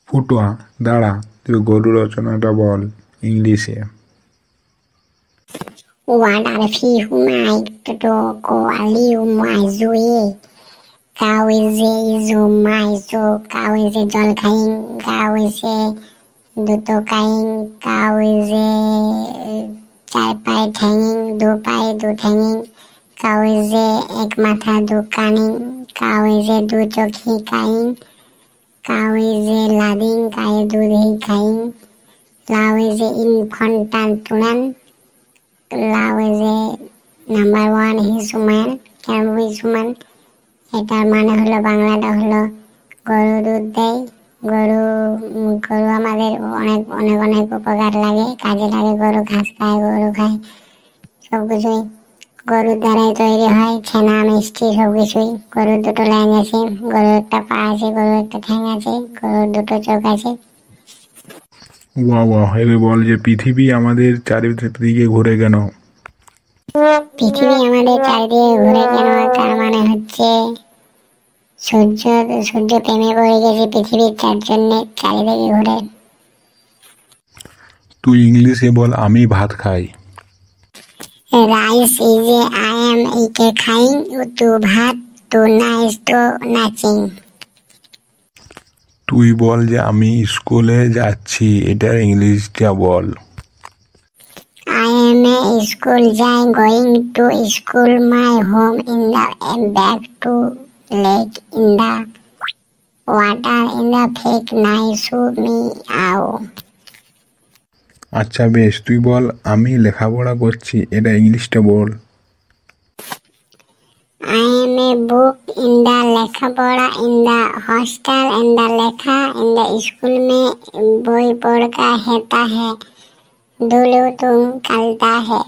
ফুটোয়া, দাঁড়া, তুই গরু রচনাটা বল ইংলিশে। What are fihumai to koaliu mai zue? Cow is a zumai so cow is a jol kain, cow is a duto kain, cow is a char pai hanging, do pai do hanging, cow is a ek matha do kaning, cow is a do chokhi kain, cow is a lading kai dudhi kain, cow is a infantan tunan. Law is a number one human, can be human. এটার মানে হলো বাংলাটা হলো গরু দুধ দেয়। গরু গরু আমাদের অনেক অনেক অনেক উপকার লাগে, কাজে লাগে। গরু ঘাস খায়, গরু খায় সবকিছুই গরুর দ্বারাই তৈরি হয়, ছানা মিষ্টি সবকিছুই। গরুর দুটো ল্যাং আছে, গরুর একটা পা আছে, গরুর একটা ঠ্যাং আছে, গরুর দুটো চোখ আছে। বাহ, এবার বল যে পৃথিবী আমাদের চারিদিকে ঘুরে কেন? পৃথিবী আমাদের চারিদিকে ঘুরে কেন, তার মানে হচ্ছে সূর্য প্রেমে পড়ে গেছে পৃথিবীর জন্যে চারিদিকে ঘুরে। তুই ইংলিশে বল আমি ভাত খাই। Rice is a I am ইকে খাইং, টু ভাত, টু নাইস টু নাচিং। তুই বল যে আমি স্কুলে যাচ্ছি, এটার ইংলিশটা বল। I am a school যাই, going to school, my home in the back to lake in the water in the fake nice me out. আচ্ছা বেশ, তুই বল আমি লেখাপড়া করছি, এটা ইংলিশটা বল। I am a book in the লেখাপড়া, in the hostel, in the লেখা, in the school में বই पढ़ का हेता है, दुलू तुम कलता है।